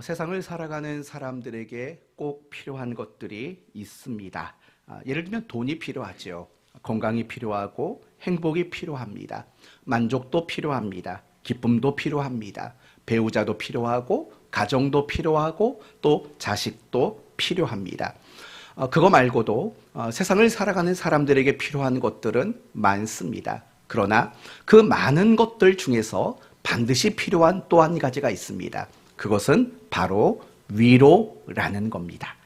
세상을 살아가는 사람들에게 꼭 필요한 것들이 있습니다. 예를 들면 돈이 필요하죠. 건강이 필요하고 행복이 필요합니다. 만족도 필요합니다. 기쁨도 필요합니다. 배우자도 필요하고 가정도 필요하고 또 자식도 필요합니다. 그거 말고도 세상을 살아가는 사람들에게 필요한 것들은 많습니다. 그러나 그 많은 것들 중에서 반드시 필요한 또 한 가지가 있습니다. 그것은 바로 위로라는 겁니다.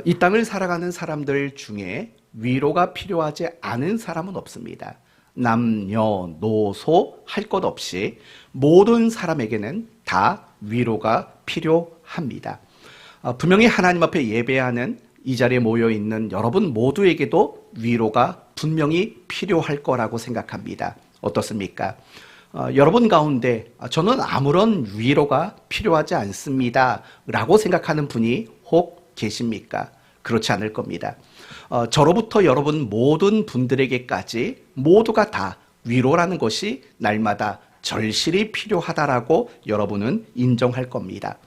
이 땅을 살아가는 사람들 중에 위로가 필요하지 않은 사람은 없습니다. 남녀노소 할 것 없이 모든 사람에게는 다 위로가 필요합니다. 분명히 하나님 앞에 예배하는 이 자리에 모여 있는 여러분 모두에게도 위로가 분명히 필요할 거라고 생각합니다. 어떻습니까? 여러분 가운데 저는 아무런 위로가 필요하지 않습니다 라고 생각하는 분이 혹 계십니까? 그렇지 않을 겁니다. 저로부터 여러분 모든 분들에게까지 모두가 다 위로라는 것이 날마다 절실히 필요하다라고 여러분은 인정할 겁니다.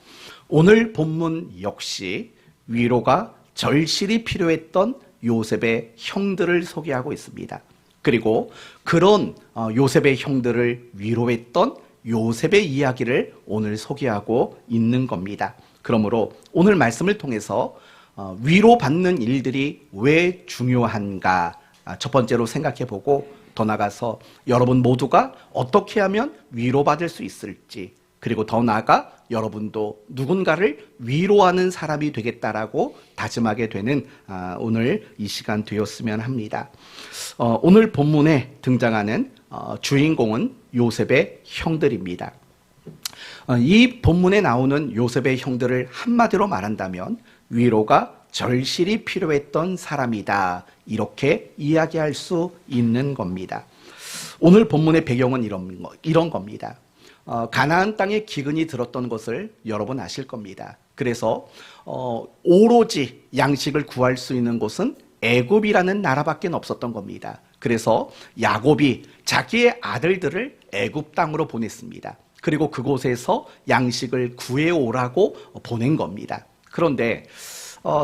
오늘 본문 역시 위로가 절실히 필요했던 요셉의 형들을 소개하고 있습니다. 그리고 그런 요셉의 형들을 위로했던 요셉의 이야기를 오늘 소개하고 있는 겁니다. 그러므로 오늘 말씀을 통해서 위로받는 일들이 왜 중요한가 첫 번째로 생각해보고 더 나아가서 여러분 모두가 어떻게 하면 위로받을 수 있을지 그리고 더 나아가 여러분도 누군가를 위로하는 사람이 되겠다라고 다짐하게 되는 오늘 이 시간 되었으면 합니다. 오늘 본문에 등장하는 주인공은 요셉의 형들입니다. 이 본문에 나오는 요셉의 형들을 한마디로 말한다면 위로가 절실히 필요했던 사람이다. 이렇게 이야기할 수 있는 겁니다. 오늘 본문의 배경은 이런 겁니다. 가나안 땅에 기근이 들었던 것을 여러분 아실 겁니다. 그래서 오로지 양식을 구할 수 있는 곳은 애굽이라는 나라밖에 없었던 겁니다. 그래서 야곱이 자기의 아들들을 애굽 땅으로 보냈습니다. 그리고 그곳에서 양식을 구해오라고 보낸 겁니다. 그런데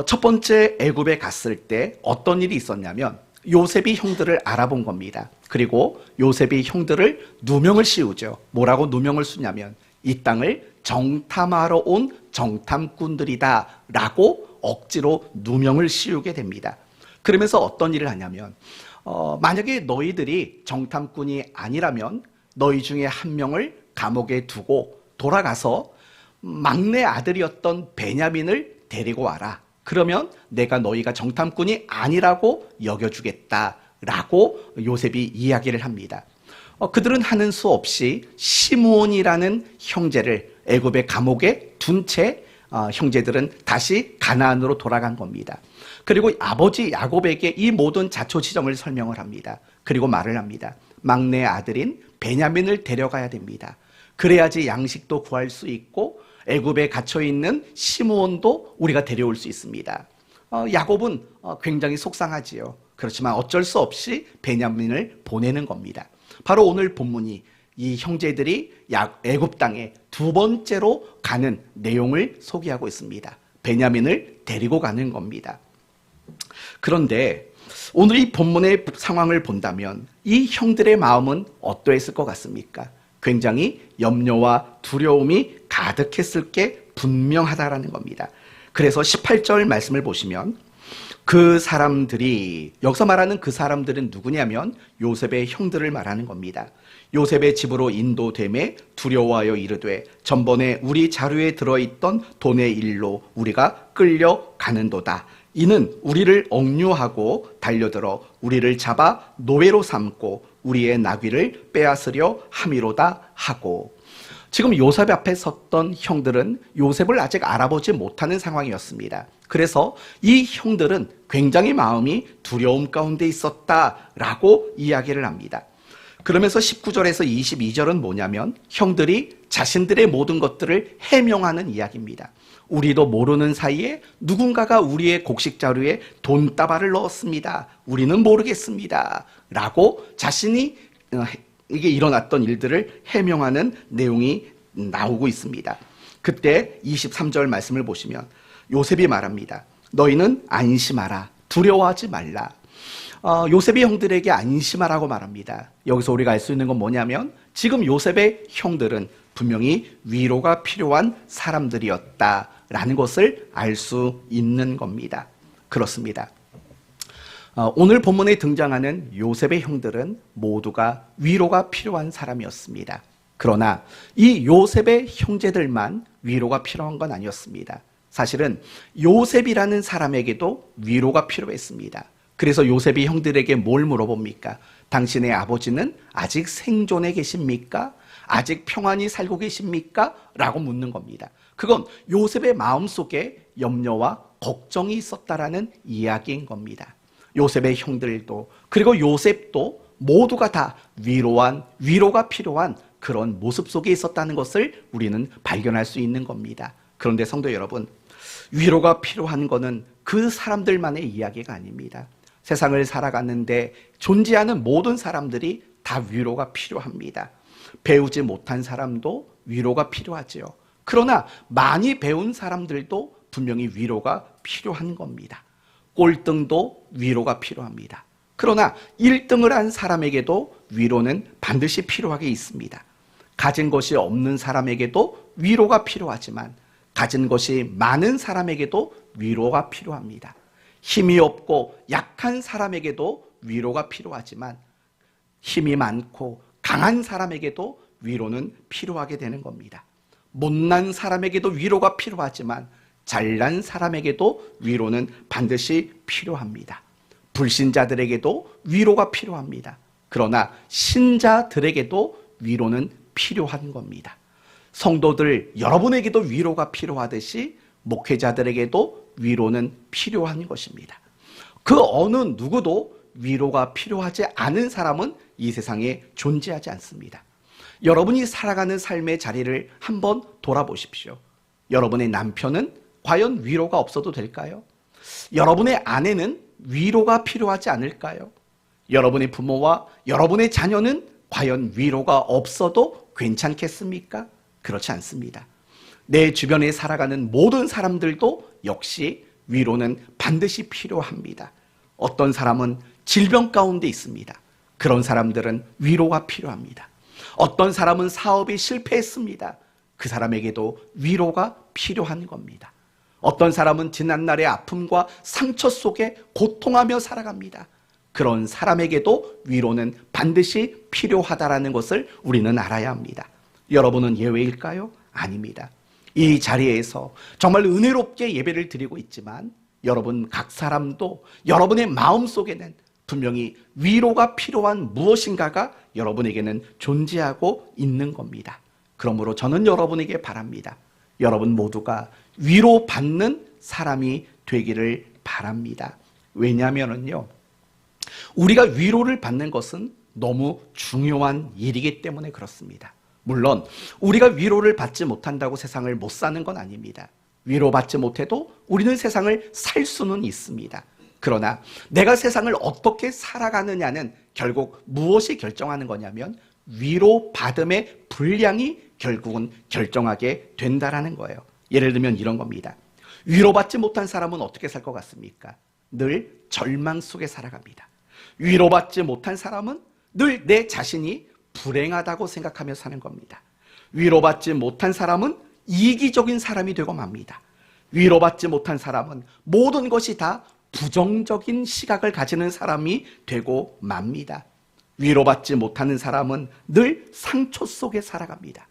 첫 번째 애굽에 갔을 때 어떤 일이 있었냐면 요셉이 형들을 알아본 겁니다. 그리고 요셉이 형들을 누명을 씌우죠. 뭐라고 누명을 쓰냐면 이 땅을 정탐하러 온 정탐꾼들이다 라고 억지로 누명을 씌우게 됩니다. 그러면서 어떤 일을 하냐면 만약에 너희들이 정탐꾼이 아니라면 너희 중에 한 명을 감옥에 두고 돌아가서 막내 아들이었던 베냐민을 데리고 와라. 그러면 내가 너희가 정탐꾼이 아니라고 여겨주겠다라고 요셉이 이야기를 합니다. 그들은 하는 수 없이 시므온이라는 형제를 애굽의 감옥에 둔 채 형제들은 다시 가나안으로 돌아간 겁니다. 그리고 아버지 야곱에게 이 모든 자초지정을 설명을 합니다. 그리고 말을 합니다. 막내 아들인 베냐민을 데려가야 됩니다. 그래야지 양식도 구할 수 있고 애굽에 갇혀있는 시므온도 우리가 데려올 수 있습니다. 야곱은 굉장히 속상하지요. 그렇지만 어쩔 수 없이 베냐민을 보내는 겁니다. 바로 오늘 본문이 이 형제들이 애굽 땅에 두 번째로 가는 내용을 소개하고 있습니다. 베냐민을 데리고 가는 겁니다. 그런데 오늘 이 본문의 상황을 본다면 이 형들의 마음은 어떠했을 것 같습니까? 굉장히 염려와 두려움이 가득했을 게 분명하다라는 겁니다. 그래서 18절 말씀을 보시면 그 사람들이 여기서 말하는 그 사람들은 누구냐면 요셉의 형들을 말하는 겁니다. 요셉의 집으로 인도됨에 두려워하여 이르되 전번에 우리 자루에 들어있던 돈의 일로 우리가 끌려가는도다. 이는 우리를 억류하고 달려들어 우리를 잡아 노예로 삼고 우리의 나귀를 빼앗으려 함이로다 하고. 지금 요셉 앞에 섰던 형들은 요셉을 아직 알아보지 못하는 상황이었습니다. 그래서 이 형들은 굉장히 마음이 두려움 가운데 있었다라고 이야기를 합니다. 그러면서 19절에서 22절은 뭐냐면 형들이 자신들의 모든 것들을 해명하는 이야기입니다. 우리도 모르는 사이에 누군가가 우리의 곡식 자루에 돈다발을 넣었습니다. 우리는 모르겠습니다. 라고 자신이 이게 일어났던 일들을 해명하는 내용이 나오고 있습니다. 그때 23절 말씀을 보시면 요셉이 말합니다. 너희는 안심하라. 두려워하지 말라. 요셉의 형들에게 안심하라고 말합니다. 여기서 우리가 알 수 있는 건 뭐냐면 지금 요셉의 형들은 분명히 위로가 필요한 사람들이었다라는 것을 알 수 있는 겁니다. 그렇습니다. 오늘 본문에 등장하는 요셉의 형들은 모두가 위로가 필요한 사람이었습니다. 그러나 이 요셉의 형제들만 위로가 필요한 건 아니었습니다. 사실은 요셉이라는 사람에게도 위로가 필요했습니다. 그래서 요셉이 형들에게 뭘 물어봅니까? 당신의 아버지는 아직 생존해 계십니까? 아직 평안히 살고 계십니까? 라고 묻는 겁니다. 그건 요셉의 마음속에 염려와 걱정이 있었다라는 이야기인 겁니다. 요셉의 형들도 그리고 요셉도 모두가 다 위로가 필요한 그런 모습 속에 있었다는 것을 우리는 발견할 수 있는 겁니다. 그런데 성도 여러분, 위로가 필요한 것은 그 사람들만의 이야기가 아닙니다. 세상을 살아가는데 존재하는 모든 사람들이 다 위로가 필요합니다. 배우지 못한 사람도 위로가 필요하지요. 그러나 많이 배운 사람들도 분명히 위로가 필요한 겁니다. 꼴등도 위로가 필요합니다. 그러나 1등을 한 사람에게도 위로는 반드시 필요하게 있습니다. 가진 것이 없는 사람에게도 위로가 필요하지만 가진 것이 많은 사람에게도 위로가 필요합니다. 힘이 없고 약한 사람에게도 위로가 필요하지만 힘이 많고 강한 사람에게도 위로는 필요하게 되는 겁니다. 못난 사람에게도 위로가 필요하지만 잘난 사람에게도 위로는 반드시 필요합니다. 불신자들에게도 위로가 필요합니다. 그러나 신자들에게도 위로는 필요한 겁니다. 성도들 여러분에게도 위로가 필요하듯이 목회자들에게도 위로는 필요한 것입니다. 그 어느 누구도 위로가 필요하지 않은 사람은 이 세상에 존재하지 않습니다. 여러분이 살아가는 삶의 자리를 한번 돌아보십시오. 여러분의 남편은 과연 위로가 없어도 될까요? 여러분의 아내는 위로가 필요하지 않을까요? 여러분의 부모와 여러분의 자녀는 과연 위로가 없어도 괜찮겠습니까? 그렇지 않습니다. 내 주변에 살아가는 모든 사람들도 역시 위로는 반드시 필요합니다. 어떤 사람은 질병 가운데 있습니다. 그런 사람들은 위로가 필요합니다. 어떤 사람은 사업이 실패했습니다. 그 사람에게도 위로가 필요한 겁니다. 어떤 사람은 지난날의 아픔과 상처 속에 고통하며 살아갑니다. 그런 사람에게도 위로는 반드시 필요하다라는 것을 우리는 알아야 합니다. 여러분은 예외일까요? 아닙니다. 이 자리에서 정말 은혜롭게 예배를 드리고 있지만 여러분 각 사람도 여러분의 마음속에는 분명히 위로가 필요한 무엇인가가 여러분에게는 존재하고 있는 겁니다. 그러므로 저는 여러분에게 바랍니다. 여러분 모두가 위로받는 사람이 되기를 바랍니다. 왜냐하면요, 우리가 위로를 받는 것은 너무 중요한 일이기 때문에 그렇습니다. 물론 우리가 위로를 받지 못한다고 세상을 못 사는 건 아닙니다. 위로받지 못해도 우리는 세상을 살 수는 있습니다. 그러나 내가 세상을 어떻게 살아가느냐는 결국 무엇이 결정하는 거냐면 위로받음의 분량이 결국은 결정하게 된다라는 거예요. 예를 들면 이런 겁니다. 위로받지 못한 사람은 어떻게 살 것 같습니까? 늘 절망 속에 살아갑니다. 위로받지 못한 사람은 늘 내 자신이 불행하다고 생각하며 사는 겁니다. 위로받지 못한 사람은 이기적인 사람이 되고 맙니다. 위로받지 못한 사람은 모든 것이 다 부정적인 시각을 가지는 사람이 되고 맙니다. 위로받지 못하는 사람은 늘 상처 속에 살아갑니다.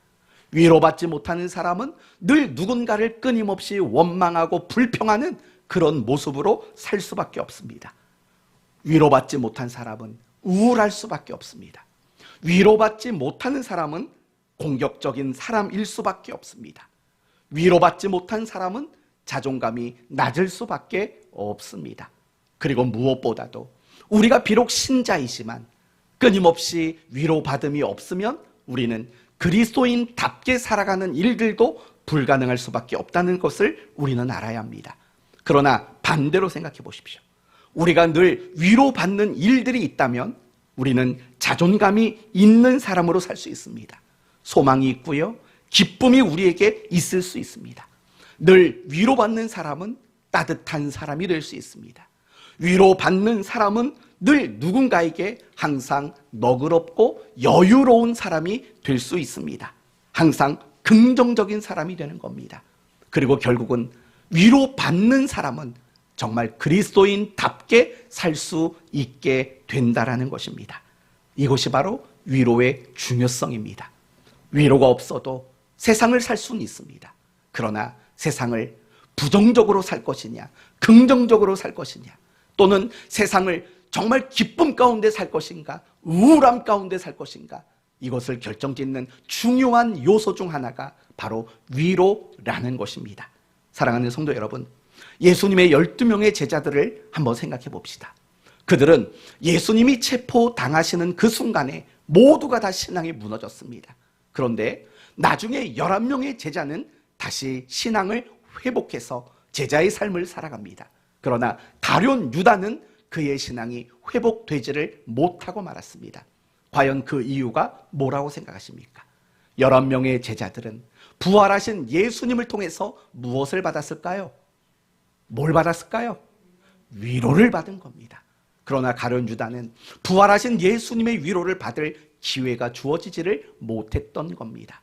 위로받지 못하는 사람은 늘 누군가를 끊임없이 원망하고 불평하는 그런 모습으로 살 수밖에 없습니다. 위로받지 못한 사람은 우울할 수밖에 없습니다. 위로받지 못하는 사람은 공격적인 사람일 수밖에 없습니다. 위로받지 못한 사람은 자존감이 낮을 수밖에 없습니다. 그리고 무엇보다도 우리가 비록 신자이지만 끊임없이 위로받음이 없으면 우리는 그리스도인답게 살아가는 일들도 불가능할 수밖에 없다는 것을 우리는 알아야 합니다. 그러나 반대로 생각해 보십시오. 우리가 늘 위로받는 일들이 있다면 우리는 자존감이 있는 사람으로 살 수 있습니다. 소망이 있고요, 기쁨이 우리에게 있을 수 있습니다. 늘 위로받는 사람은 따뜻한 사람이 될 수 있습니다. 위로받는 사람은 늘 누군가에게 항상 너그럽고 여유로운 사람이 될 수 있습니다. 항상 긍정적인 사람이 되는 겁니다. 그리고 결국은 위로받는 사람은 정말 그리스도인답게 살 수 있게 된다라는 것입니다. 이것이 바로 위로의 중요성입니다. 위로가 없어도 세상을 살 수는 있습니다. 그러나 세상을 부정적으로 살 것이냐, 긍정적으로 살 것이냐, 또는 세상을 정말 기쁨 가운데 살 것인가, 우울함 가운데 살 것인가, 이것을 결정짓는 중요한 요소 중 하나가 바로 위로라는 것입니다. 사랑하는 성도 여러분, 예수님의 12명의 제자들을 한번 생각해 봅시다. 그들은 예수님이 체포당하시는 그 순간에 모두가 다 신앙이 무너졌습니다. 그런데 나중에 11명의 제자는 다시 신앙을 회복해서 제자의 삶을 살아갑니다. 그러나 가룟 유다는 그의 신앙이 회복되지를 못하고 말았습니다. 과연 그 이유가 뭐라고 생각하십니까? 11명의 제자들은 부활하신 예수님을 통해서 무엇을 받았을까요? 뭘 받았을까요? 위로를 받은 겁니다. 그러나 가룟 유다는 부활하신 예수님의 위로를 받을 기회가 주어지지를 못했던 겁니다.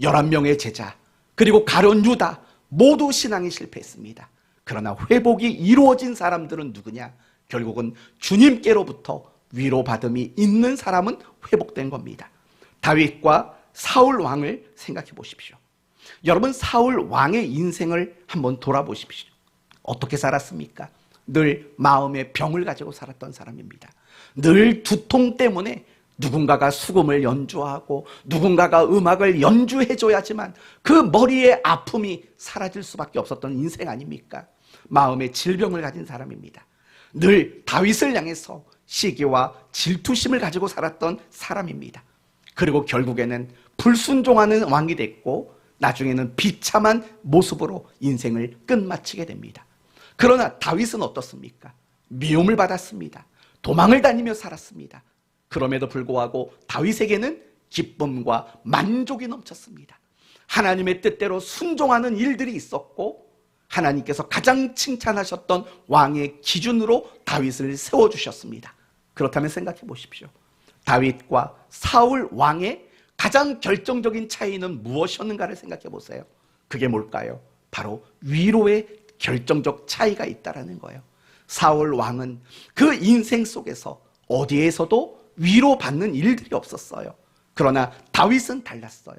11명의 제자 그리고 가룟 유다 모두 신앙이 실패했습니다. 그러나 회복이 이루어진 사람들은 누구냐? 결국은 주님께로부터 위로받음이 있는 사람은 회복된 겁니다. 다윗과 사울 왕을 생각해 보십시오. 여러분, 사울 왕의 인생을 한번 돌아보십시오. 어떻게 살았습니까? 늘 마음의 병을 가지고 살았던 사람입니다. 늘 두통 때문에 누군가가 수금을 연주하고 누군가가 음악을 연주해줘야지만 그 머리의 아픔이 사라질 수밖에 없었던 인생 아닙니까? 마음의 질병을 가진 사람입니다. 늘 다윗을 향해서 시기와 질투심을 가지고 살았던 사람입니다. 그리고 결국에는 불순종하는 왕이 됐고 나중에는 비참한 모습으로 인생을 끝마치게 됩니다. 그러나 다윗은 어떻습니까? 미움을 받았습니다. 도망을 다니며 살았습니다. 그럼에도 불구하고 다윗에게는 기쁨과 만족이 넘쳤습니다. 하나님의 뜻대로 순종하는 일들이 있었고 하나님께서 가장 칭찬하셨던 왕의 기준으로 다윗을 세워주셨습니다. 그렇다면 생각해 보십시오. 다윗과 사울 왕의 가장 결정적인 차이는 무엇이었는가를 생각해 보세요. 그게 뭘까요? 바로 위로의 결정적 차이가 있다는 거예요. 사울 왕은 그 인생 속에서 어디에서도 위로받는 일들이 없었어요. 그러나 다윗은 달랐어요.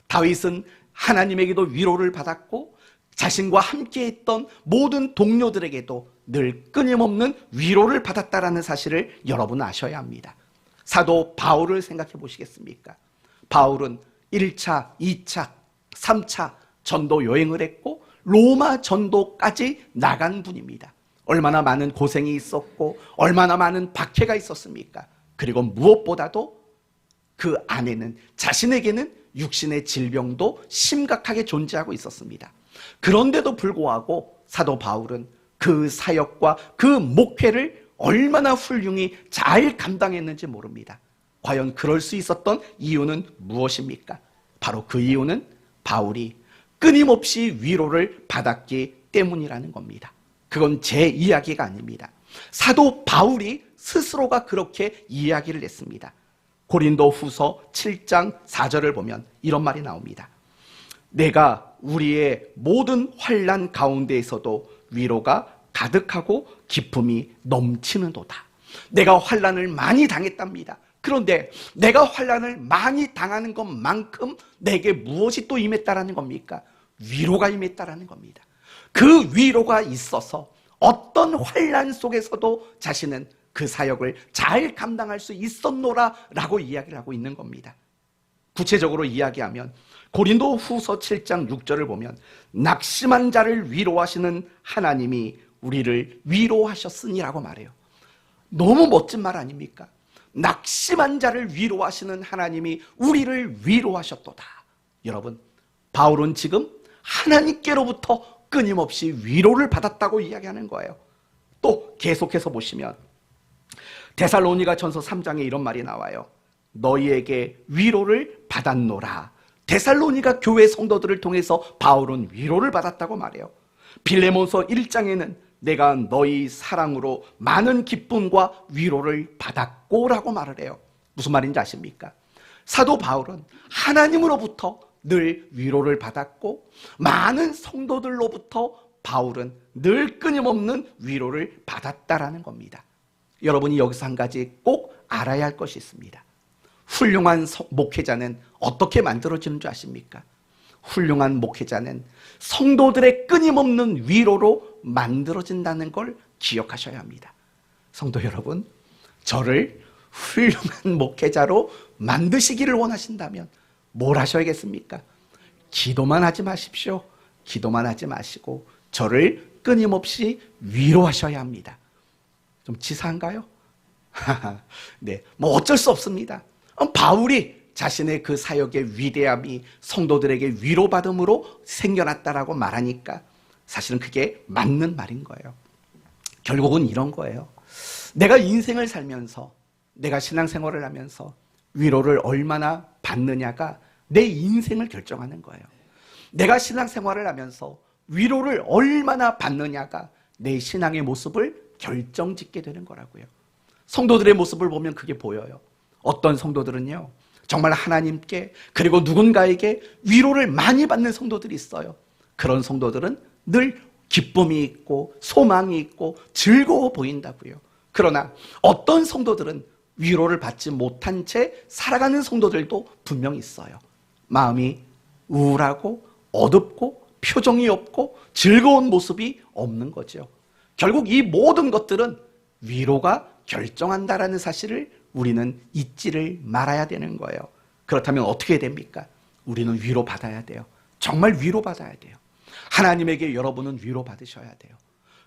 다윗은 하나님에게도 위로를 받았고 자신과 함께했던 모든 동료들에게도 늘 끊임없는 위로를 받았다라는 사실을 여러분 아셔야 합니다. 사도 바울을 생각해 보시겠습니까? 바울은 1차, 2차, 3차 전도 여행을 했고 로마 전도까지 나간 분입니다. 얼마나 많은 고생이 있었고 얼마나 많은 박해가 있었습니까? 그리고 무엇보다도 그 안에는 자신에게는 육신의 질병도 심각하게 존재하고 있었습니다. 그런데도 불구하고 사도 바울은 그 사역과 그 목회를 얼마나 훌륭히 잘 감당했는지 모릅니다. 과연 그럴 수 있었던 이유는 무엇입니까? 바로 그 이유는 바울이 끊임없이 위로를 받았기 때문이라는 겁니다. 그건 제 이야기가 아닙니다. 사도 바울이 스스로가 그렇게 이야기를 했습니다. 고린도 후서 7장 4절을 보면 이런 말이 나옵니다. 내가 우리의 모든 환난 가운데에서도 위로가 가득하고 기쁨이 넘치는도다. 내가 환난을 많이 당했답니다. 그런데 내가 환난을 많이 당하는 것만큼 내게 무엇이 또 임했다라는 겁니까? 위로가 임했다라는 겁니다. 그 위로가 있어서 어떤 환난 속에서도 자신은 그 사역을 잘 감당할 수 있었노라 라고 이야기를 하고 있는 겁니다. 구체적으로 이야기하면 고린도 후서 7장 6절을 보면 낙심한 자를 위로하시는 하나님이 우리를 위로하셨으니라고 말해요. 너무 멋진 말 아닙니까? 낙심한 자를 위로하시는 하나님이 우리를 위로하셨도다. 여러분, 바울은 지금 하나님께로부터 끊임없이 위로를 받았다고 이야기하는 거예요. 또 계속해서 보시면 데살로니가 전서 3장에 이런 말이 나와요. 너희에게 위로를 받았노라. 데살로니가 교회 성도들을 통해서 바울은 위로를 받았다고 말해요. 빌레몬서 1장에는 내가 너희 사랑으로 많은 기쁨과 위로를 받았고 라고 말을 해요. 무슨 말인지 아십니까? 사도 바울은 하나님으로부터 늘 위로를 받았고 많은 성도들로부터 바울은 늘 끊임없는 위로를 받았다라는 겁니다. 여러분이 여기서 한 가지 꼭 알아야 할 것이 있습니다. 훌륭한 목회자는 어떻게 만들어지는 줄 아십니까? 훌륭한 목회자는 성도들의 끊임없는 위로로 만들어진다는 걸 기억하셔야 합니다. 성도 여러분, 저를 훌륭한 목회자로 만드시기를 원하신다면 뭘 하셔야겠습니까? 기도만 하지 마십시오. 기도만 하지 마시고 저를 끊임없이 위로하셔야 합니다. 좀 치사한가요? 네, 뭐 어쩔 수 없습니다. 바울이 자신의 그 사역의 위대함이 성도들에게 위로받음으로 생겨났다라고 말하니까 사실은 그게 맞는 말인 거예요. 결국은 이런 거예요. 내가 인생을 살면서, 내가 신앙생활을 하면서 위로를 얼마나 받느냐가 내 인생을 결정하는 거예요. 내가 신앙생활을 하면서 위로를 얼마나 받느냐가 내 신앙의 모습을 결정짓게 되는 거라고요. 성도들의 모습을 보면 그게 보여요. 어떤 성도들은요, 정말 하나님께 그리고 누군가에게 위로를 많이 받는 성도들이 있어요. 그런 성도들은 늘 기쁨이 있고 소망이 있고 즐거워 보인다고요. 그러나 어떤 성도들은 위로를 받지 못한 채 살아가는 성도들도 분명히 있어요. 마음이 우울하고 어둡고 표정이 없고 즐거운 모습이 없는 거죠. 결국 이 모든 것들은 위로가 결정한다라는 사실을 우리는 잊지를 말아야 되는 거예요. 그렇다면 어떻게 됩니까? 우리는 위로받아야 돼요. 정말 위로받아야 돼요. 하나님에게 여러분은 위로받으셔야 돼요.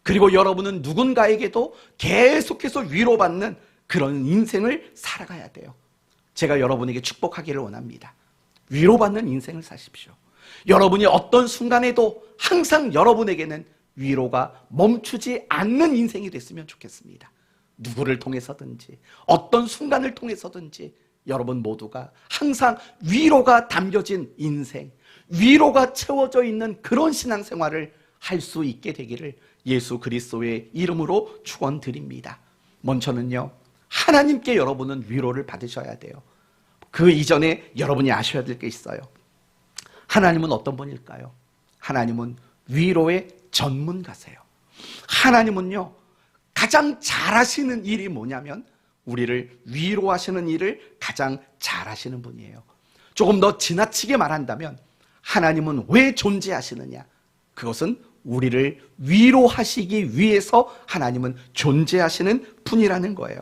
그리고 여러분은 누군가에게도 계속해서 위로받는 그런 인생을 살아가야 돼요. 제가 여러분에게 축복하기를 원합니다. 위로받는 인생을 사십시오. 여러분이 어떤 순간에도 항상 여러분에게는 위로가 멈추지 않는 인생이 됐으면 좋겠습니다. 누구를 통해서든지 어떤 순간을 통해서든지 여러분 모두가 항상 위로가 담겨진 인생, 위로가 채워져 있는 그런 신앙생활을 할 수 있게 되기를 예수 그리스도의 이름으로 축원드립니다. 먼저는요, 하나님께 여러분은 위로를 받으셔야 돼요. 그 이전에 여러분이 아셔야 될 게 있어요. 하나님은 어떤 분일까요? 하나님은 위로의 전문가세요. 하나님은요, 가장 잘하시는 일이 뭐냐면 우리를 위로하시는 일을 가장 잘하시는 분이에요. 조금 더 지나치게 말한다면 하나님은 왜 존재하시느냐? 그것은 우리를 위로하시기 위해서 하나님은 존재하시는 분이라는 거예요.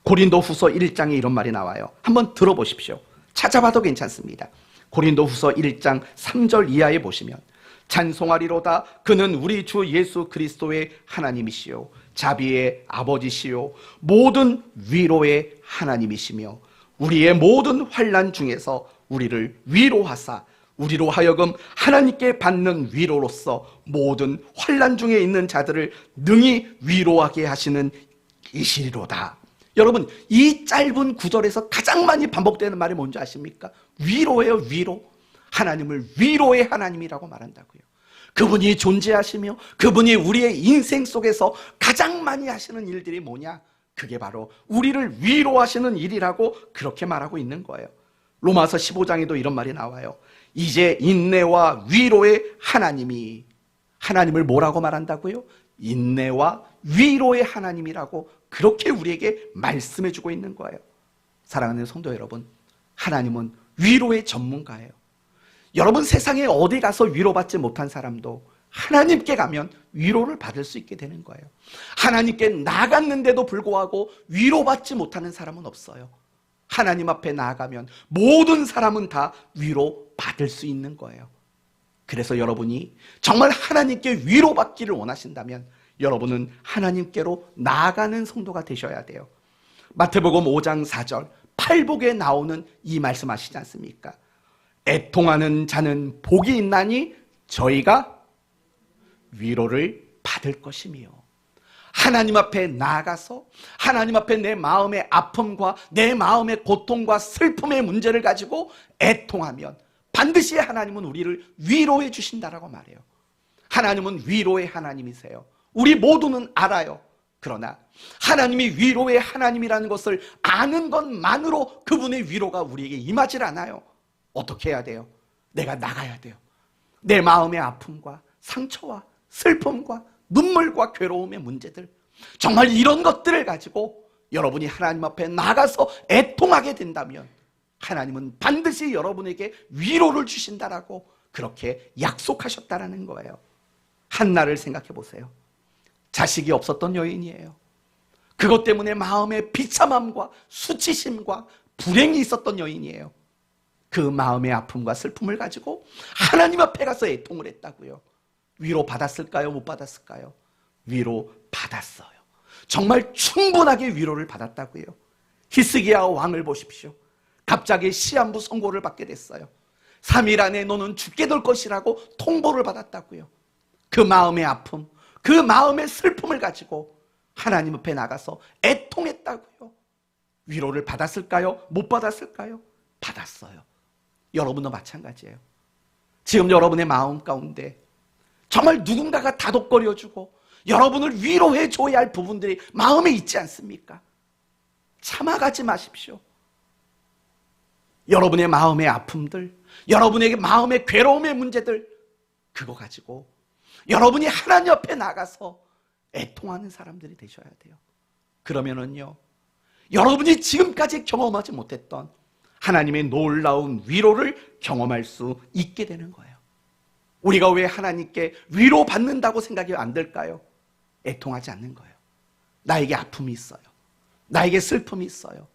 고린도후서 1장에 이런 말이 나와요. 한번 들어보십시오. 찾아봐도 괜찮습니다. 고린도후서 1장 3절 이하에 보시면 찬송하리로다 그는 우리 주 예수 그리스도의 하나님이시요 자비의 아버지시요 모든 위로의 하나님이시며 우리의 모든 환난 중에서 우리를 위로하사 우리로 하여금 하나님께 받는 위로로서 모든 환난 중에 있는 자들을 능히 위로하게 하시는 이시리로다. 여러분, 이 짧은 구절에서 가장 많이 반복되는 말이 뭔지 아십니까? 위로예요, 위로. 하나님을 위로의 하나님이라고 말한다고요. 그분이 존재하시며 그분이 우리의 인생 속에서 가장 많이 하시는 일들이 뭐냐? 그게 바로 우리를 위로하시는 일이라고 그렇게 말하고 있는 거예요. 로마서 15장에도 이런 말이 나와요. 이제 인내와 위로의 하나님이, 하나님을 뭐라고 말한다고요? 인내와 위로의 하나님이라고 그렇게 우리에게 말씀해주고 있는 거예요. 사랑하는 성도 여러분, 하나님은 위로의 전문가예요. 여러분, 세상에 어디 가서 위로받지 못한 사람도 하나님께 가면 위로를 받을 수 있게 되는 거예요. 하나님께 나갔는데도 불구하고 위로받지 못하는 사람은 없어요. 하나님 앞에 나아가면 모든 사람은 다 위로받을 수 있는 거예요. 그래서 여러분이 정말 하나님께 위로받기를 원하신다면 여러분은 하나님께로 나아가는 성도가 되셔야 돼요. 마태복음 5장 4절 팔복에 나오는 이 말씀 아시지 않습니까? 애통하는 자는 복이 있나니 저희가 위로를 받을 것이며, 하나님 앞에 나아가서 하나님 앞에 내 마음의 아픔과 내 마음의 고통과 슬픔의 문제를 가지고 애통하면 반드시 하나님은 우리를 위로해 주신다라고 말해요. 하나님은 위로의 하나님이세요. 우리 모두는 알아요. 그러나 하나님이 위로의 하나님이라는 것을 아는 것만으로 그분의 위로가 우리에게 임하질 않아요. 어떻게 해야 돼요? 내가 나가야 돼요. 내 마음의 아픔과 상처와 슬픔과 눈물과 괴로움의 문제들, 정말 이런 것들을 가지고 여러분이 하나님 앞에 나가서 애통하게 된다면 하나님은 반드시 여러분에게 위로를 주신다라고 그렇게 약속하셨다라는 거예요. 한나를 생각해 보세요. 자식이 없었던 여인이에요. 그것 때문에 마음에 비참함과 수치심과 불행이 있었던 여인이에요. 그 마음의 아픔과 슬픔을 가지고 하나님 앞에 가서 애통을 했다고요. 위로 받았을까요? 못 받았을까요? 위로 받았어요. 정말 충분하게 위로를 받았다고요. 히스기야 왕을 보십시오. 갑자기 시한부 선고를 받게 됐어요. 3일 안에 너는 죽게 될 것이라고 통보를 받았다고요. 그 마음의 아픔, 그 마음의 슬픔을 가지고 하나님 앞에 나가서 애통했다고요. 위로를 받았을까요? 못 받았을까요? 받았어요. 여러분도 마찬가지예요. 지금 여러분의 마음 가운데 정말 누군가가 다독거려주고 여러분을 위로해줘야 할 부분들이 마음에 있지 않습니까? 참아가지 마십시오. 여러분의 마음의 아픔들, 여러분에게 마음의 괴로움의 문제들, 그거 가지고 여러분이 하나님 앞에 나가서 애통하는 사람들이 되셔야 돼요. 그러면은요, 여러분이 지금까지 경험하지 못했던 하나님의 놀라운 위로를 경험할 수 있게 되는 거예요. 우리가 왜 하나님께 위로받는다고 생각이 안 될까요? 애통하지 않는 거예요. 나에게 아픔이 있어요. 나에게 슬픔이 있어요.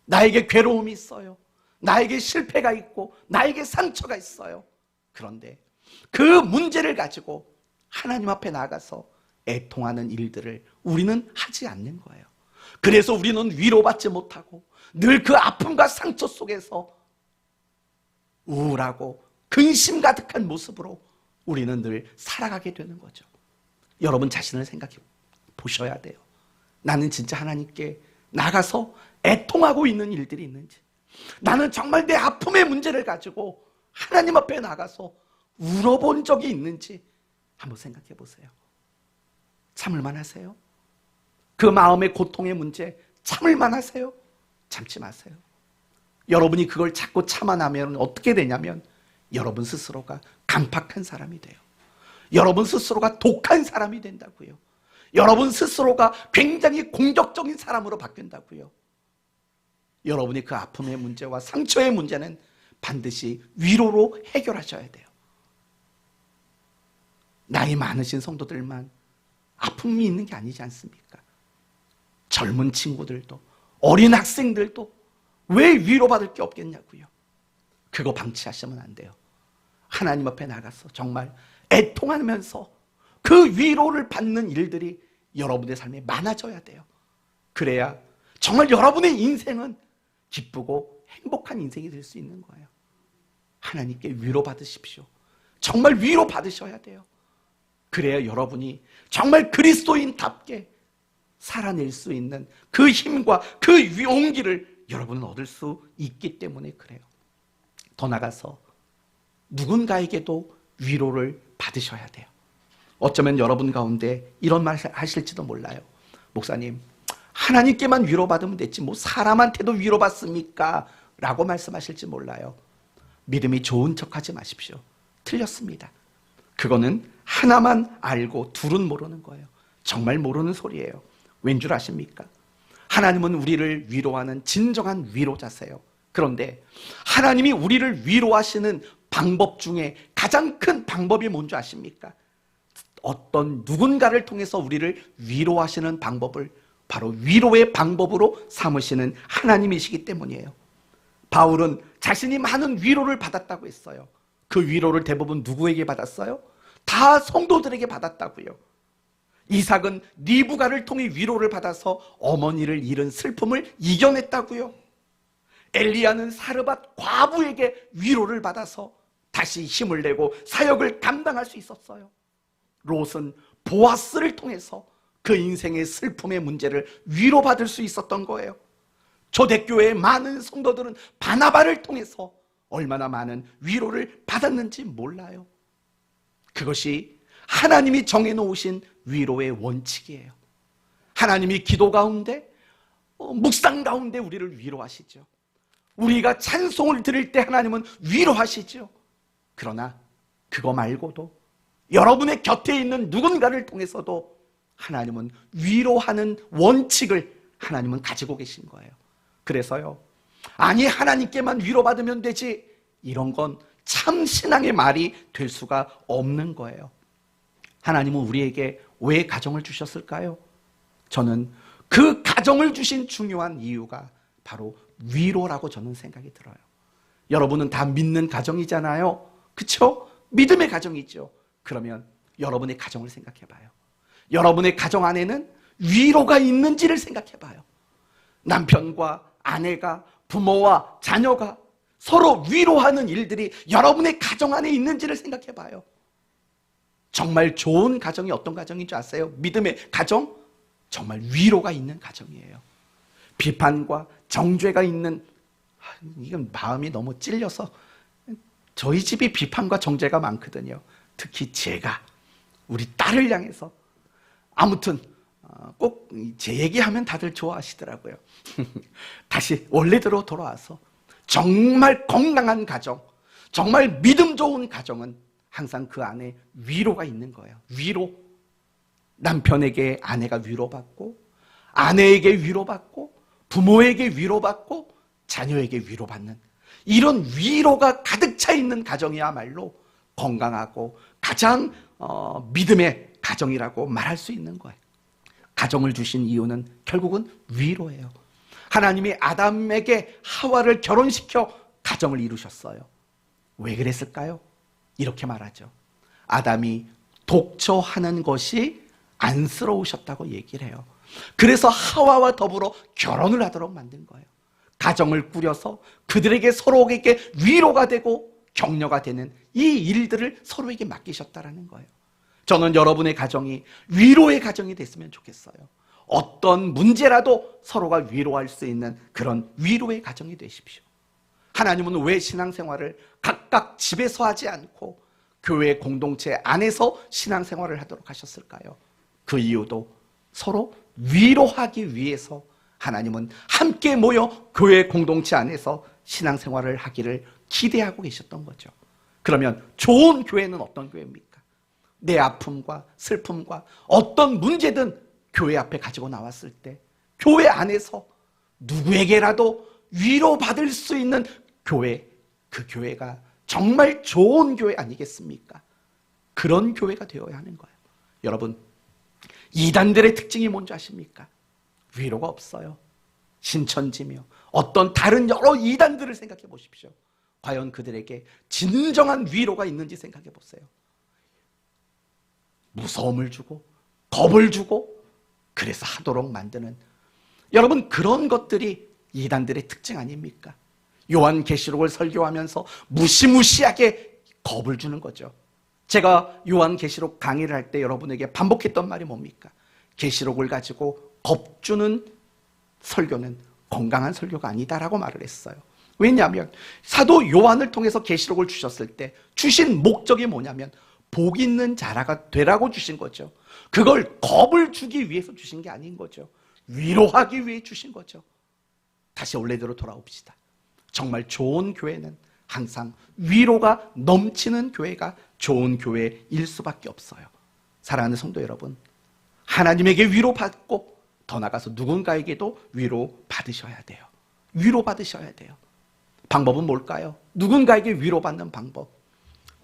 나에게 괴로움이 있어요. 나에게 실패가 있고 나에게 상처가 있어요. 그런데 그 문제를 가지고 하나님 앞에 나가서 애통하는 일들을 우리는 하지 않는 거예요. 그래서 우리는 위로받지 못하고 늘 그 아픔과 상처 속에서 우울하고 근심 가득한 모습으로 우리는 늘 살아가게 되는 거죠. 여러분 자신을 생각해 보셔야 돼요. 나는 진짜 하나님께 나가서 애통하고 있는 일들이 있는지, 나는 정말 내 아픔의 문제를 가지고 하나님 앞에 나가서 울어본 적이 있는지 한번 생각해 보세요. 참을만 하세요? 그 마음의 고통의 문제 참을만 하세요? 참지 마세요. 여러분이 그걸 자꾸 참아나면 어떻게 되냐면 여러분 스스로가 강팍한 사람이 돼요. 여러분 스스로가 독한 사람이 된다고요. 여러분 스스로가 굉장히 공격적인 사람으로 바뀐다고요. 여러분이 그 아픔의 문제와 상처의 문제는 반드시 위로로 해결하셔야 돼요. 나이 많으신 성도들만 아픔이 있는 게 아니지 않습니까? 젊은 친구들도, 어린 학생들도 왜 위로받을 게 없겠냐고요. 그거 방치하시면 안 돼요. 하나님 앞에 나가서 정말 애통하면서 그 위로를 받는 일들이 여러분의 삶에 많아져야 돼요. 그래야 정말 여러분의 인생은 기쁘고 행복한 인생이 될 수 있는 거예요. 하나님께 위로받으십시오. 정말 위로받으셔야 돼요. 그래야 여러분이 정말 그리스도인답게 살아낼 수 있는 그 힘과 그 용기를 여러분은 얻을 수 있기 때문에 그래요. 더 나가서 누군가에게도 위로를 받으셔야 돼요. 어쩌면 여러분 가운데 이런 말 하실지도 몰라요. 목사님, 하나님께만 위로받으면 됐지 뭐 사람한테도 위로받습니까? 라고 말씀하실지 몰라요. 믿음이 좋은 척하지 마십시오. 틀렸습니다. 그거는 하나만 알고 둘은 모르는 거예요. 정말 모르는 소리예요. 왠 줄 아십니까? 하나님은 우리를 위로하는 진정한 위로자세요. 그런데 하나님이 우리를 위로하시는 방법 중에 가장 큰 방법이 뭔지 아십니까? 어떤 누군가를 통해서 우리를 위로하시는 방법을 바로 위로의 방법으로 삼으시는 하나님이시기 때문이에요. 바울은 자신이 많은 위로를 받았다고 했어요. 그 위로를 대부분 누구에게 받았어요? 다 성도들에게 받았다고요. 이삭은 리브가를 통해 위로를 받아서 어머니를 잃은 슬픔을 이겨냈다고요. 엘리야는 사르밧 과부에게 위로를 받아서 다시 힘을 내고 사역을 감당할 수 있었어요. 롯은 보아스를 통해서 그 인생의 슬픔의 문제를 위로받을 수 있었던 거예요. 초대교회의 많은 성도들은 바나바를 통해서 얼마나 많은 위로를 받았는지 몰라요. 그것이 하나님이 정해놓으신 위로의 원칙이에요. 하나님이 기도 가운데, 묵상 가운데 우리를 위로하시죠. 우리가 찬송을 드릴 때 하나님은 위로하시죠. 그러나 그거 말고도 여러분의 곁에 있는 누군가를 통해서도 하나님은 위로하는 원칙을 하나님은 가지고 계신 거예요. 그래서요, 아니 하나님께만 위로받으면 되지, 이런 건 참 신앙의 말이 될 수가 없는 거예요. 하나님은 우리에게 왜 가정을 주셨을까요? 저는 그 가정을 주신 중요한 이유가 바로 위로라고 저는 생각이 들어요. 여러분은 다 믿는 가정이잖아요. 그렇죠? 믿음의 가정이죠. 그러면 여러분의 가정을 생각해 봐요. 여러분의 가정 안에는 위로가 있는지를 생각해 봐요. 남편과 아내가, 부모와 자녀가 서로 위로하는 일들이 여러분의 가정 안에 있는지를 생각해 봐요. 정말 좋은 가정이 어떤 가정인 줄 아세요? 믿음의 가정? 정말 위로가 있는 가정이에요. 비판과 정죄가 있는, 이건 마음이 너무 찔려서, 저희 집이 비판과 정죄가 많거든요. 특히 제가 우리 딸을 향해서, 아무튼 꼭 제 얘기하면 다들 좋아하시더라고요. 다시 원래대로 돌아와서 정말 건강한 가정, 정말 믿음 좋은 가정은 항상 그 안에 위로가 있는 거예요. 위로. 남편에게 아내가 위로받고, 아내에게 위로받고, 부모에게 위로받고, 자녀에게 위로받는 이런 위로가 가득 차 있는 가정이야말로 건강하고 가장 믿음의 가정이라고 말할 수 있는 거예요. 가정을 주신 이유는 결국은 위로예요. 하나님이 아담에게 하와를 결혼시켜 가정을 이루셨어요. 왜 그랬을까요? 이렇게 말하죠. 아담이 독처하는 것이 안쓰러우셨다고 얘기를 해요. 그래서 하와와 더불어 결혼을 하도록 만든 거예요. 가정을 꾸려서 그들에게 서로에게 위로가 되고 격려가 되는 이 일들을 서로에게 맡기셨다라는 거예요. 저는 여러분의 가정이 위로의 가정이 됐으면 좋겠어요. 어떤 문제라도 서로가 위로할 수 있는 그런 위로의 가정이 되십시오. 하나님은 왜 신앙생활을 각각 집에서 하지 않고 교회 공동체 안에서 신앙생활을 하도록 하셨을까요? 그 이유도 서로 위로하기 위해서 하나님은 함께 모여 교회 공동체 안에서 신앙생활을 하기를 기대하고 계셨던 거죠. 그러면 좋은 교회는 어떤 교회입니까? 내 아픔과 슬픔과 어떤 문제든 교회 앞에 가지고 나왔을 때 교회 안에서 누구에게라도 위로받을 수 있는 교회, 그 교회가 정말 좋은 교회 아니겠습니까? 그런 교회가 되어야 하는 거예요. 여러분, 이단들의 특징이 뭔지 아십니까? 위로가 없어요. 신천지며 어떤 다른 여러 이단들을 생각해 보십시오. 과연 그들에게 진정한 위로가 있는지 생각해 보세요. 무서움을 주고 겁을 주고 그래서 하도록 만드는, 여러분, 그런 것들이 이단들의 특징 아닙니까? 요한계시록을 설교하면서 무시무시하게 겁을 주는 거죠. 제가 요한계시록 강의를 할 때 여러분에게 반복했던 말이 뭡니까? 계시록을 가지고 겁주는 설교는 건강한 설교가 아니다라고 말을 했어요. 왜냐하면 사도 요한을 통해서 계시록을 주셨을 때 주신 목적이 뭐냐면 복 있는 자라가 되라고 주신 거죠. 그걸 겁을 주기 위해서 주신 게 아닌 거죠. 위로하기 위해 주신 거죠. 다시 원래대로 돌아옵시다. 정말 좋은 교회는 항상 위로가 넘치는 교회가 좋은 교회일 수밖에 없어요. 사랑하는 성도 여러분, 하나님에게 위로받고 더 나아가서 누군가에게도 위로받으셔야 돼요. 위로받으셔야 돼요. 방법은 뭘까요? 누군가에게 위로받는 방법.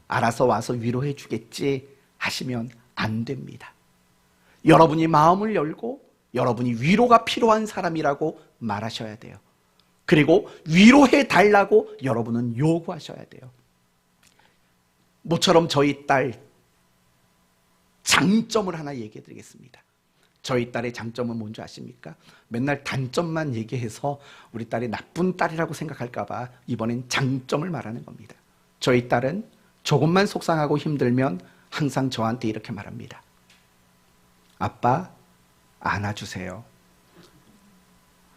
알아서 와서 위로해 주겠지 하시면 안 됩니다. 여러분이 마음을 열고 여러분이 위로가 필요한 사람이라고 말하셔야 돼요. 그리고 위로해 달라고 여러분은 요구하셔야 돼요. 모처럼 저희 딸 장점을 하나 얘기해 드리겠습니다. 저희 딸의 장점은 뭔지 아십니까? 맨날 단점만 얘기해서 우리 딸이 나쁜 딸이라고 생각할까 봐 이번엔 장점을 말하는 겁니다. 저희 딸은 조금만 속상하고 힘들면 항상 저한테 이렇게 말합니다. 아빠, 안아주세요.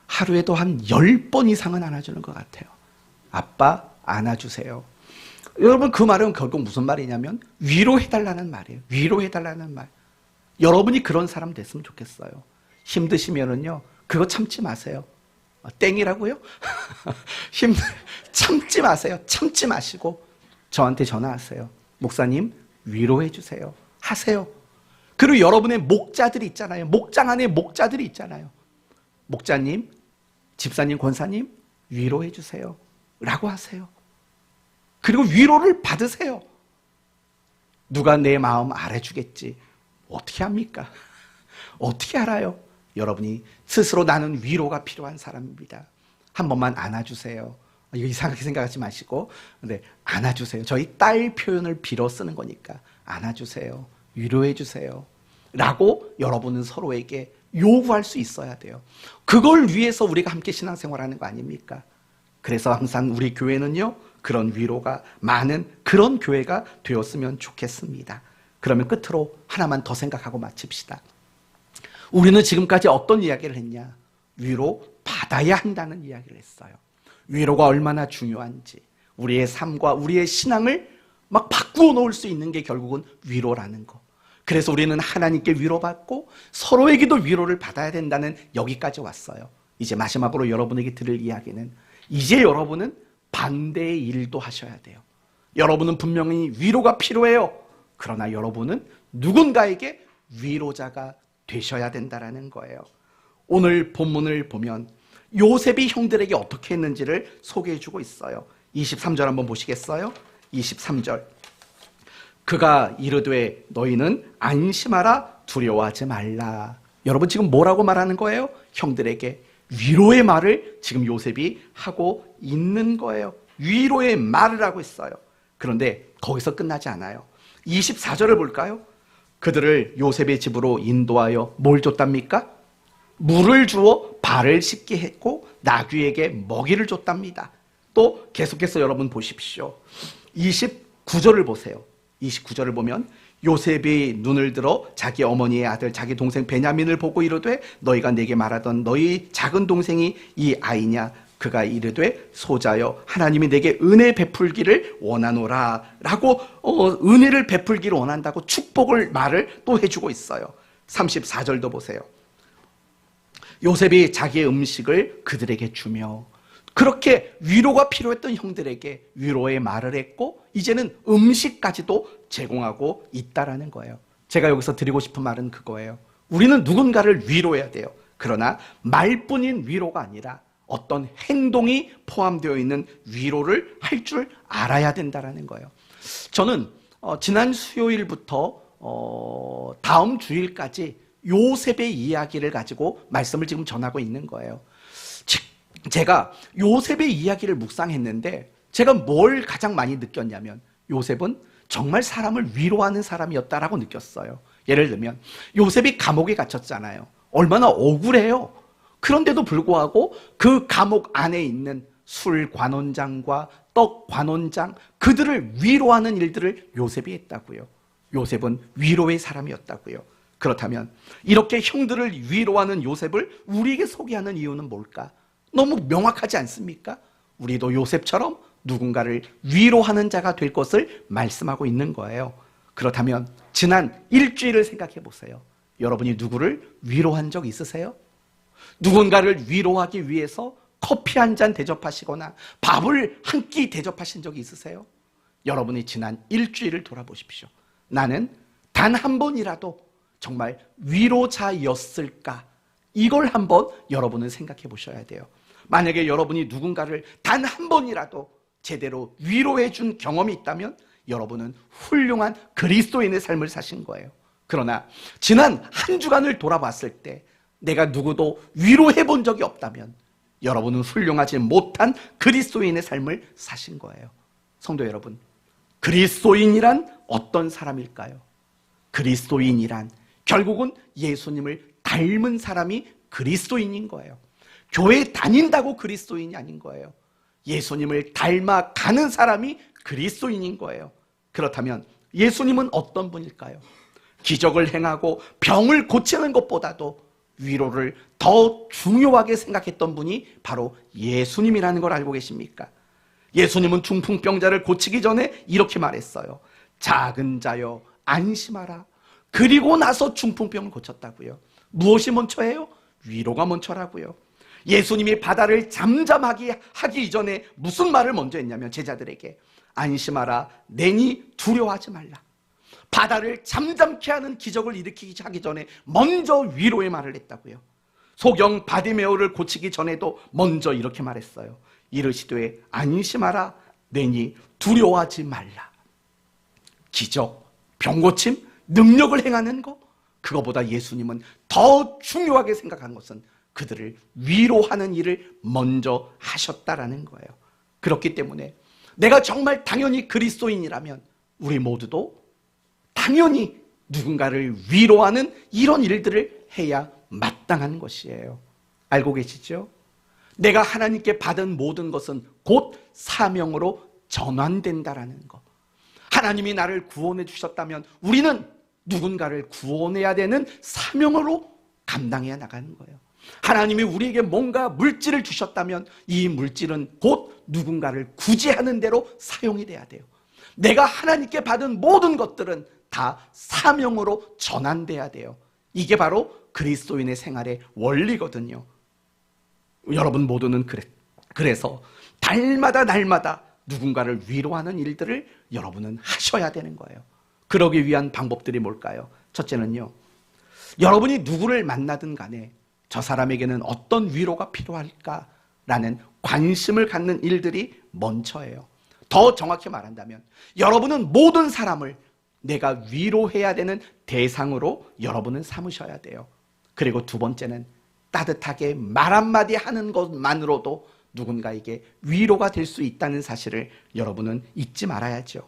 하루에도 한 10번 이상은 안아주는 것 같아요. 아빠, 안아주세요. 여러분, 그 말은 결국 무슨 말이냐면 위로해달라는 말이에요. 위로해달라는 말. 여러분이 그런 사람 됐으면 좋겠어요. 힘드시면은요, 그거 참지 마세요. 땡이라고요? 참지 마세요. 참지 마시고 저한테 전화하세요. 목사님, 위로해 주세요. 하세요. 그리고 여러분의 목자들이 있잖아요. 목장 안에 목자들이 있잖아요. 목자님, 집사님, 권사님, 위로해 주세요. 라고 하세요. 그리고 위로를 받으세요. 누가 내 마음 알아주겠지. 어떻게 합니까? 어떻게 알아요? 여러분이 스스로 나는 위로가 필요한 사람입니다. 한 번만 안아주세요. 이거 이상하게 생각하지 마시고, 근데 안아주세요. 저희 딸 표현을 빌어 쓰는 거니까 안아주세요. 위로해 주세요. 라고 여러분은 서로에게 요구할 수 있어야 돼요. 그걸 위해서 우리가 함께 신앙생활하는 거 아닙니까? 그래서 항상 우리 교회는요, 그런 위로가 많은 그런 교회가 되었으면 좋겠습니다. 그러면 끝으로 하나만 더 생각하고 마칩시다. 우리는 지금까지 어떤 이야기를 했냐? 위로 받아야 한다는 이야기를 했어요. 위로가 얼마나 중요한지, 우리의 삶과 우리의 신앙을 막 바꾸어 놓을 수 있는 게 결국은 위로라는 거. 그래서 우리는 하나님께 위로받고 서로에게도 위로를 받아야 된다는 여기까지 왔어요. 이제 마지막으로 여러분에게 들을 이야기는, 이제 여러분은 반대의 일도 하셔야 돼요. 여러분은 분명히 위로가 필요해요. 그러나 여러분은 누군가에게 위로자가 되셔야 된다는 거예요. 오늘 본문을 보면 요셉이 형들에게 어떻게 했는지를 소개해주고 있어요. 23절 한번 보시겠어요? 23절. 그가 이르되 너희는 안심하라, 두려워하지 말라. 여러분, 지금 뭐라고 말하는 거예요? 형들에게 위로의 말을 지금 요셉이 하고 있는 거예요. 위로의 말을 하고 있어요. 그런데 거기서 끝나지 않아요. 24절을 볼까요? 그들을 요셉의 집으로 인도하여 뭘 줬답니까? 물을 주어 발을 씻게 했고 나귀에게 먹이를 줬답니다. 또 계속해서 여러분 보십시오. 29절을 보세요. 29절을 보면 요셉이 눈을 들어 자기 어머니의 아들 자기 동생 베냐민을 보고 이르되 너희가 내게 말하던 너희 작은 동생이 이 아이냐? 그가 이르되 소자여 하나님이 내게 은혜 베풀기를 원하노라 라고 은혜를 베풀기를 원한다고 축복을 말을 또 해주고 있어요. 34절도 보세요. 요셉이 자기의 음식을 그들에게 주며, 그렇게 위로가 필요했던 형들에게 위로의 말을 했고 이제는 음식까지도 제공하고 있다라는 거예요. 제가 여기서 드리고 싶은 말은 그거예요. 우리는 누군가를 위로해야 돼요. 그러나 말뿐인 위로가 아니라 어떤 행동이 포함되어 있는 위로를 할 줄 알아야 된다라는 거예요. 저는 지난 수요일부터 다음 주일까지 요셉의 이야기를 가지고 말씀을 지금 전하고 있는 거예요. 제가 요셉의 이야기를 묵상했는데 제가 뭘 가장 많이 느꼈냐면 요셉은 정말 사람을 위로하는 사람이었다라고 느꼈어요. 예를 들면 요셉이 감옥에 갇혔잖아요. 얼마나 억울해요. 그런데도 불구하고 그 감옥 안에 있는 술 관원장과 떡 관원장, 그들을 위로하는 일들을 요셉이 했다고요. 요셉은 위로의 사람이었다고요. 그렇다면 이렇게 형들을 위로하는 요셉을 우리에게 소개하는 이유는 뭘까? 너무 명확하지 않습니까? 우리도 요셉처럼 누군가를 위로하는 자가 될 것을 말씀하고 있는 거예요. 그렇다면 지난 일주일을 생각해 보세요. 여러분이 누구를 위로한 적 있으세요? 누군가를 위로하기 위해서 커피 한 잔 대접하시거나 밥을 한 끼 대접하신 적이 있으세요? 여러분이 지난 일주일을 돌아보십시오. 나는 단 한 번이라도 정말 위로자였을까? 이걸 한번 여러분은 생각해 보셔야 돼요. 만약에 여러분이 누군가를 단 한 번이라도 제대로 위로해 준 경험이 있다면 여러분은 훌륭한 그리스도인의 삶을 사신 거예요. 그러나 지난 한 주간을 돌아봤을 때 내가 누구도 위로해 본 적이 없다면 여러분은 훌륭하지 못한 그리스도인의 삶을 사신 거예요. 성도 여러분, 그리스도인이란 어떤 사람일까요? 그리스도인이란 결국은 예수님을 닮은 사람이 그리스도인인 거예요. 교회 다닌다고 그리스도인이 아닌 거예요. 예수님을 닮아가는 사람이 그리스도인인 거예요. 그렇다면 예수님은 어떤 분일까요? 기적을 행하고 병을 고치는 것보다도 위로를 더 중요하게 생각했던 분이 바로 예수님이라는 걸 알고 계십니까? 예수님은 중풍병자를 고치기 전에 이렇게 말했어요. 작은 자여 안심하라. 그리고 나서 중풍병을 고쳤다고요. 무엇이 먼저예요? 위로가 먼저라고요. 예수님이 바다를 잠잠하게 하기 이전에 무슨 말을 먼저 했냐면 제자들에게 안심하라. 내니 두려워하지 말라. 바다를 잠잠케 하는 기적을 일으키기 하기 전에 먼저 위로의 말을 했다고요. 소경 바디메오를 고치기 전에도 먼저 이렇게 말했어요. 이르시되 안심하라. 내니 두려워하지 말라. 기적, 병고침, 능력을 행하는 것, 그거보다 예수님은 더 중요하게 생각한 것은 그들을 위로하는 일을 먼저 하셨다라는 거예요. 그렇기 때문에 내가 정말 당연히 그리스도인이라면 우리 모두도 당연히 누군가를 위로하는 이런 일들을 해야 마땅한 것이에요. 알고 계시죠? 내가 하나님께 받은 모든 것은 곧 사명으로 전환된다라는 것. 하나님이 나를 구원해 주셨다면 우리는 누군가를 구원해야 되는 사명으로 감당해야 나가는 거예요. 하나님이 우리에게 뭔가 물질을 주셨다면 이 물질은 곧 누군가를 구제하는 대로 사용이 돼야 돼요. 내가 하나님께 받은 모든 것들은 다 사명으로 전환돼야 돼요. 이게 바로 그리스도인의 생활의 원리거든요. 여러분 모두는 그래서 날마다 누군가를 위로하는 일들을 여러분은 하셔야 되는 거예요. 그러기 위한 방법들이 뭘까요? 첫째는요, 여러분이 누구를 만나든 간에 저 사람에게는 어떤 위로가 필요할까라는 관심을 갖는 일들이 먼저예요. 더 정확히 말한다면 여러분은 모든 사람을 내가 위로해야 되는 대상으로 여러분은 삼으셔야 돼요. 그리고 두 번째는 따뜻하게 말 한마디 하는 것만으로도 누군가에게 위로가 될 수 있다는 사실을 여러분은 잊지 말아야죠.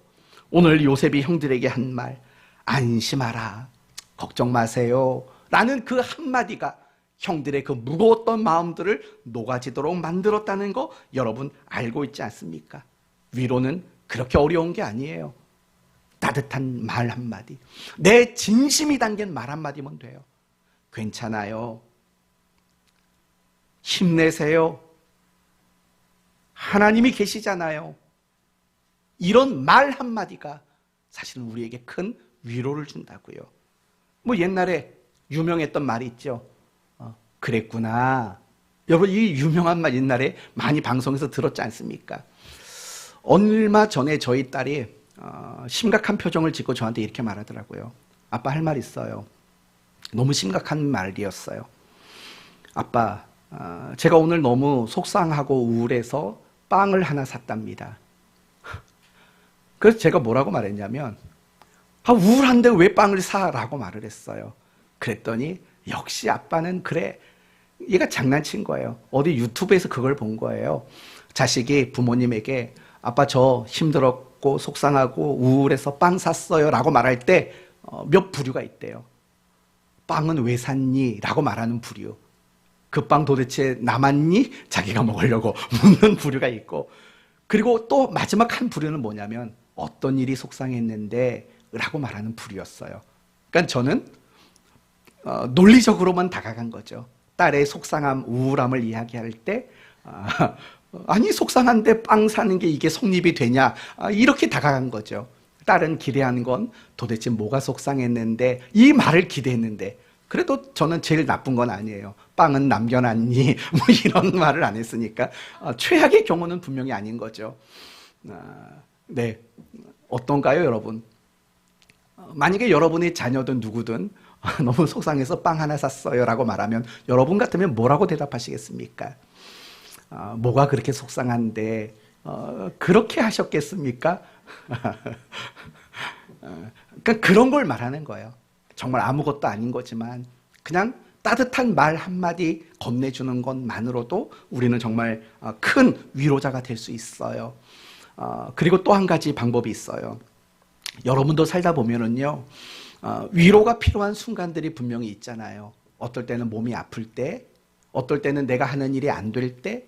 오늘 요셉이 형들에게 한 말, 안심하라, 걱정 마세요 라는 그 한마디가 형들의 그 무거웠던 마음들을 녹아지도록 만들었다는 거 여러분 알고 있지 않습니까? 위로는 그렇게 어려운 게 아니에요. 따뜻한 말 한마디, 내 진심이 담긴 말 한마디면 돼요. 괜찮아요, 힘내세요, 하나님이 계시잖아요. 이런 말 한마디가 사실은 우리에게 큰 위로를 준다고요. 뭐 옛날에 유명했던 말이 있죠. 그랬구나. 여러분 이 유명한 말 옛날에 많이 방송에서 들었지 않습니까? 얼마 전에 저희 딸이 심각한 표정을 짓고 저한테 이렇게 말하더라고요. 아빠 할 말 있어요. 너무 심각한 말이었어요. 아빠, 제가 오늘 너무 속상하고 우울해서 빵을 하나 샀답니다. 그래서 제가 뭐라고 말했냐면 우울한데 왜 빵을 사? 라고 말을 했어요. 그랬더니 역시 아빠는 그래. 얘가 장난친 거예요. 어디 유튜브에서 그걸 본 거예요. 자식이 부모님에게 아빠 저 힘들었고 속상하고 우울해서 빵 샀어요 라고 말할 때 몇 부류가 있대요. 빵은 왜 샀니? 라고 말하는 부류. 그 빵 도대체 남았니? 자기가 먹으려고 묻는 부류가 있고, 그리고 또 마지막 한 부류는 뭐냐면 어떤 일이 속상했는데 라고 말하는 부류였어요. 그러니까 저는 논리적으로만 다가간 거죠. 딸의 속상함, 우울함을 이야기할 때 아니 속상한데 빵 사는 게 이게 성립이 되냐, 이렇게 다가간 거죠. 딸은 기대한 건 도대체 뭐가 속상했는데, 이 말을 기대했는데, 그래도 저는 제일 나쁜 건 아니에요. 빵은 남겨놨니? 뭐 이런 말을 안 했으니까 최악의 경우는 분명히 아닌 거죠. 네, 어떤가요 여러분? 만약에 여러분의 자녀든 누구든 너무 속상해서 빵 하나 샀어요 라고 말하면 여러분 같으면 뭐라고 대답하시겠습니까? 뭐가 그렇게 속상한데 그렇게 하셨겠습니까? 그러니까 그런 걸 말하는 거예요. 정말 아무것도 아닌 거지만 그냥 따뜻한 말 한마디 건네주는 것만으로도 우리는 정말 큰 위로자가 될 수 있어요. 그리고 또 한 가지 방법이 있어요. 여러분도 살다 보면은요, 위로가 필요한 순간들이 분명히 있잖아요. 어떨 때는 몸이 아플 때, 어떨 때는 내가 하는 일이 안 될 때,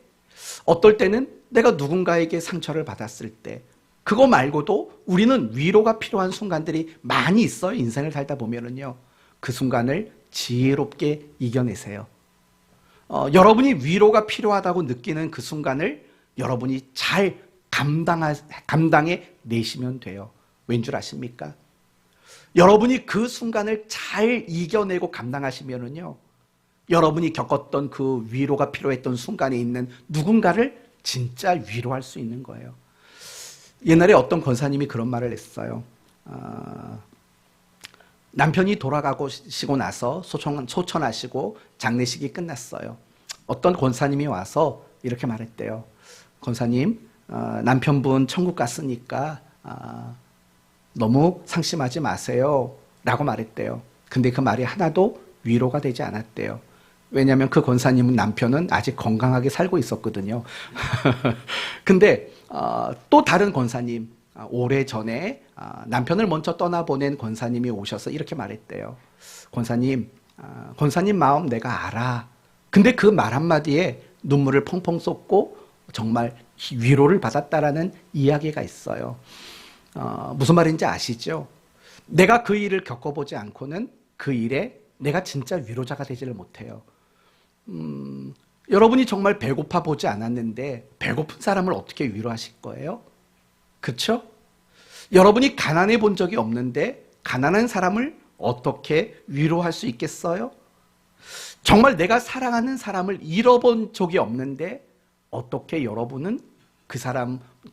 어떨 때는 내가 누군가에게 상처를 받았을 때, 그거 말고도 우리는 위로가 필요한 순간들이 많이 있어요. 인생을 살다 보면은요. 그 순간을 지혜롭게 이겨내세요. 여러분이 위로가 필요하다고 느끼는 그 순간을 여러분이 잘 감당해 내시면 돼요. 왠 줄 아십니까? 여러분이 그 순간을 잘 이겨내고 감당하시면은요, 여러분이 겪었던 그 위로가 필요했던 순간에 있는 누군가를 진짜 위로할 수 있는 거예요. 옛날에 어떤 권사님이 그런 말을 했어요. 남편이 돌아가시고 나서 소천하시고 장례식이 끝났어요. 어떤 권사님이 와서 이렇게 말했대요. 권사님, 남편분 천국 갔으니까 너무 상심하지 마세요 라고 말했대요. 근데 그 말이 하나도 위로가 되지 않았대요. 왜냐하면 그 권사님은 남편은 아직 건강하게 살고 있었거든요. 근데 또 다른 권사님, 오래전에 남편을 먼저 떠나보낸 권사님이 오셔서 이렇게 말했대요. 권사님 마음 내가 알아. 근데 그 말 한마디에 눈물을 펑펑 쏟고 정말 위로를 받았다라는 이야기가 있어요. 무슨 말인지 아시죠? 내가 그 일을 겪어보지 않고는 그 일에 내가 진짜 위로자가 되지를 못해요. 여러분이 정말 배고파 보지 않았는데 배고픈 사람을 어떻게 위로하실 거예요? 그렇죠? 여러분이 가난해 본 적이 없는데 가난한 사람을 어떻게 위로할 수 있겠어요? 정말 내가 사랑하는 사람을 잃어본 적이 없는데 어떻게 여러분은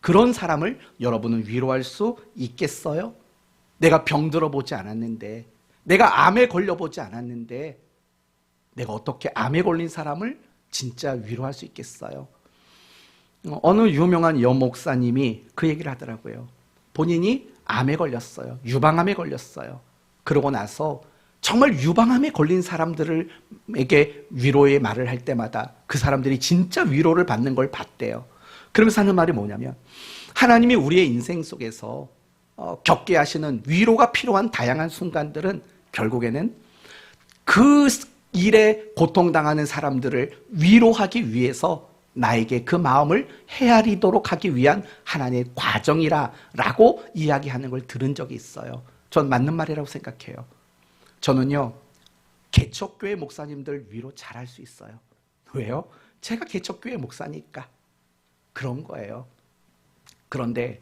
그런 사람을 여러분은 위로할 수 있겠어요? 내가 병들어 보지 않았는데, 내가 암에 걸려 보지 않았는데 내가 어떻게 암에 걸린 사람을 진짜 위로할 수 있겠어요? 어느 유명한 여목사님이 그 얘기를 하더라고요. 본인이 암에 걸렸어요. 유방암에 걸렸어요. 그러고 나서 정말 유방암에 걸린 사람들에게 위로의 말을 할 때마다 그 사람들이 진짜 위로를 받는 걸 봤대요. 그러면서 하는 말이 뭐냐면, 하나님이 우리의 인생 속에서 겪게 하시는 위로가 필요한 다양한 순간들은 결국에는 그 일에 고통당하는 사람들을 위로하기 위해서 나에게 그 마음을 헤아리도록 하기 위한 하나님의 과정이라고 이야기하는 걸 들은 적이 있어요. 전 맞는 말이라고 생각해요. 저는요, 개척교회 목사님들 위로 잘할 수 있어요. 왜요? 제가 개척교회 목사니까 그런 거예요. 그런데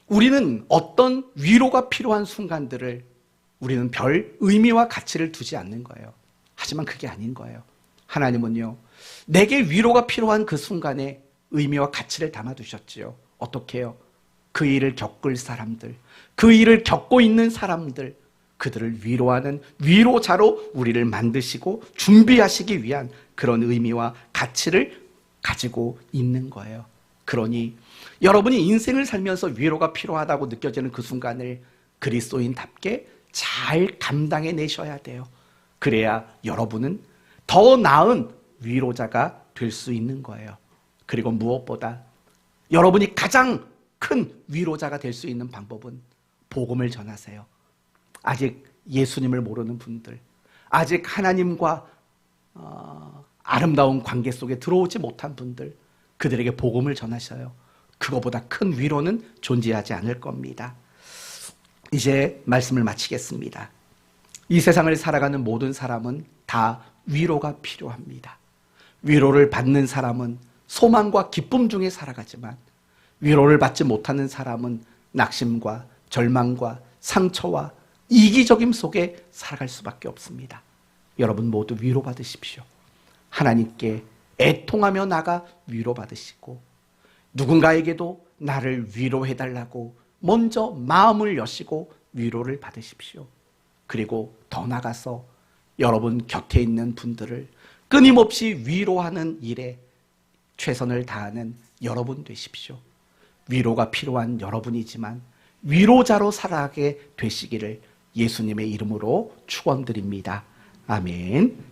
우리는 어떤 위로가 필요한 순간들을 우리는 별 의미와 가치를 두지 않는 거예요. 하지만 그게 아닌 거예요. 하나님은요, 내게 위로가 필요한 그 순간에 의미와 가치를 담아두셨지요. 어떻게 해요? 그 일을 겪을 사람들, 그 일을 겪고 있는 사람들, 그들을 위로하는 위로자로 우리를 만드시고 준비하시기 위한 그런 의미와 가치를 가지고 있는 거예요. 그러니 여러분이 인생을 살면서 위로가 필요하다고 느껴지는 그 순간을 그리스도인답게 잘 감당해 내셔야 돼요. 그래야 여러분은 더 나은 위로자가 될 수 있는 거예요. 그리고 무엇보다 여러분이 가장 큰 위로자가 될 수 있는 방법은 복음을 전하세요. 아직 예수님을 모르는 분들, 아직 하나님과 아름다운 관계 속에 들어오지 못한 분들, 그들에게 복음을 전하셔요. 그거보다 큰 위로는 존재하지 않을 겁니다. 이제 말씀을 마치겠습니다. 이 세상을 살아가는 모든 사람은 다 위로가 필요합니다. 위로를 받는 사람은 소망과 기쁨 중에 살아가지만 위로를 받지 못하는 사람은 낙심과 절망과 상처와 이기적임 속에 살아갈 수밖에 없습니다. 여러분 모두 위로받으십시오. 하나님께 애통하며 나가 위로받으시고, 누군가에게도 나를 위로해달라고 먼저 마음을 여시고 위로를 받으십시오. 그리고 더 나가서 여러분 곁에 있는 분들을 끊임없이 위로하는 일에 최선을 다하는 여러분 되십시오. 위로가 필요한 여러분이지만 위로자로 살아가게 되시기를 예수님의 이름으로 축원드립니다. 아멘.